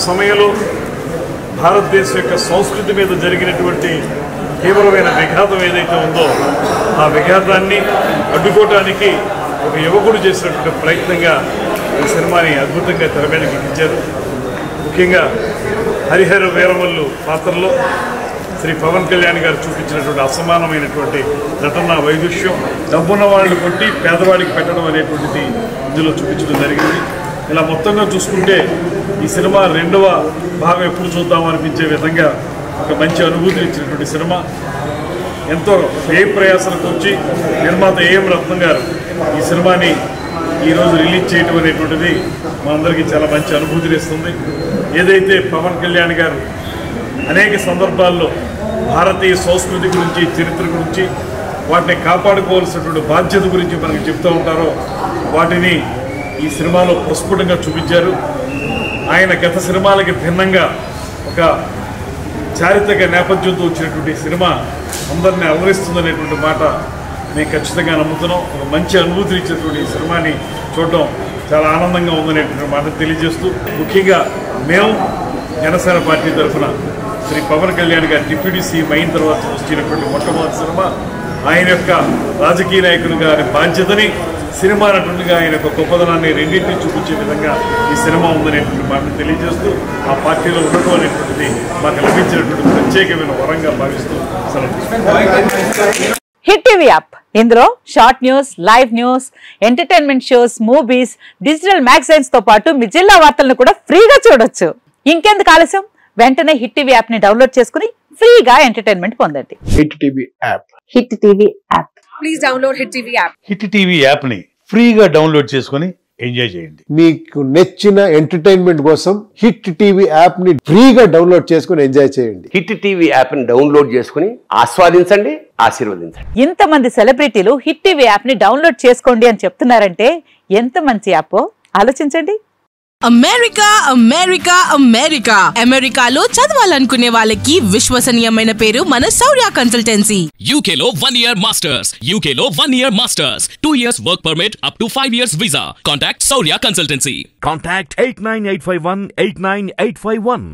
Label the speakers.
Speaker 1: సమయంలో భారతదేశం యొక్క సంస్కృతి మీద జరిగినటువంటి తీవ్రమైన విఘాతం ఏదైతే ఉందో ఆ విఘాతాన్ని అడ్డుకోవడానికి ఒక యువకుడు చేసినటువంటి ప్రయత్నంగా ఈ సినిమాని అద్భుతంగా తెర మీదకి ఎక్కించారు. ముఖ్యంగా హరిహర వీరమల్లు పాత్రలో శ్రీ పవన్ కళ్యాణ్ గారు చూపించినటువంటి అసమానమైనటువంటి నటన వైదుష్యం, డబ్బున్న వాళ్ళని కొట్టి పేదవాడికి పెట్టడం అనేటువంటిది ఇందులో చూపించడం జరిగింది. ఇలా మొత్తంగా చూసుకుంటే ఈ సినిమా రెండవ భాగం ఎప్పుడు చూద్దామనిపించే విధంగా ఒక మంచి అనుభూతిని ఇచ్చినటువంటి సినిమా. ఎంతో ప్రయాసాలకు వచ్చి నిర్మాత ఏఎం రత్నం గారు ఈ సినిమాని ఈరోజు రిలీజ్ చేయడం అనేటువంటిది మా అందరికీ చాలా మంచి అనుభూతిని ఇస్తుంది. ఏదైతే పవన్ కళ్యాణ్ గారు అనేక సందర్భాల్లో భారతీయ సంస్కృతి గురించి, చరిత్ర గురించి, వాటిని కాపాడుకోవాల్సినటువంటి బాధ్యత గురించి మనకు చెప్తూ ఉంటారో వాటిని ఈ సినిమాలో ప్రస్ఫుటంగా చూపించారు. ఆయన గత సినిమాలకి భిన్నంగా ఒక చారిత్రక నేపథ్యంతో వచ్చినటువంటి సినిమా అందరినీ అలరిస్తుందనేటువంటి మాట మేము ఖచ్చితంగా నమ్ముతున్నాం. ఒక మంచి అనుభూతిని ఇచ్చినటువంటి ఈ సినిమాని చూడడం చాలా ఆనందంగా ఉందనేటువంటి మాట తెలియజేస్తూ, ముఖ్యంగా మేము జనసేన పార్టీ తరఫున శ్రీ పవన్ కళ్యాణ్ గారు డిప్యూటీ సీఎం అయిన తర్వాత వచ్చినటువంటి మొట్టమొదటి సినిమా. ఆయన యొక్క రాజకీయ నాయకునిగా ఆయన బాధ్యతని, సినిమా నటునిగా ఆయన యొక్క గొప్పదనాన్ని రెండింటినీ చూపించే విధంగా ఈ సినిమా ఉందనేటువంటి మాటను తెలియజేస్తూ, ఆ పార్టీలో ఉండటం అనేటువంటిది మాకు లభించినటువంటి ప్రత్యేకమైన వరంగా భావిస్తూ సెలవు.
Speaker 2: హిట్ టీవీ యాప్, ఇందులో short news, live news, entertainment shows, movies, digital magazines తో పాటు మీ జిల్లా వార్తలను కూడా ఫ్రీగా చూడొచ్చు. ఇంకెందుకు ఆలస్యం, వెంటనే హిట్ టీవీ యాప్ ని డౌన్లోడ్ చేసుకుని ఫ్రీగా ఎంటర్టైన్మెంట్ పొందండి.
Speaker 3: Hit TV app.
Speaker 2: Hit TV app.
Speaker 4: Please download hit TV app.
Speaker 5: Hit TV app ని ఫ్రీగా డౌన్లోడ్ చేసుకుని ఎంజాయ్ చేయండి.
Speaker 3: మీకు నచ్చిన ఎంటర్టైన్మెంట్ కోసం హిట్ టీవీ యాప్ ని ఫ్రీగా డౌన్లోడ్ చేసుకుని ఎంజాయ్ చేయండి.
Speaker 6: హిట్ టీవీ యాప్ ని డౌన్లోడ్ చేసుకుని ఆస్వాదించండి, ఆశీర్వదించండి.
Speaker 2: ఇంతమంది సెలబ్రిటీలు హిట్ టీవీ యాప్ ని డౌన్లోడ్ చేసుకోండి అని చెప్తున్నారంటే ఎంత మంచి యాప్ ఆలోచించండి.
Speaker 7: అమెరికా అమెరికా అమెరికా అమెరికాలో చదవాలనుకునే వాళ్ళకి విశ్వసనీయమైన పేరు మన శౌర్య కన్సల్టెన్సీ.
Speaker 8: UK లో 1 year masters, UK లో 1 year masters, 2 years work permit up to 5 years visa. Contact Shaurya Consultancy.
Speaker 9: Contact 89851 89851.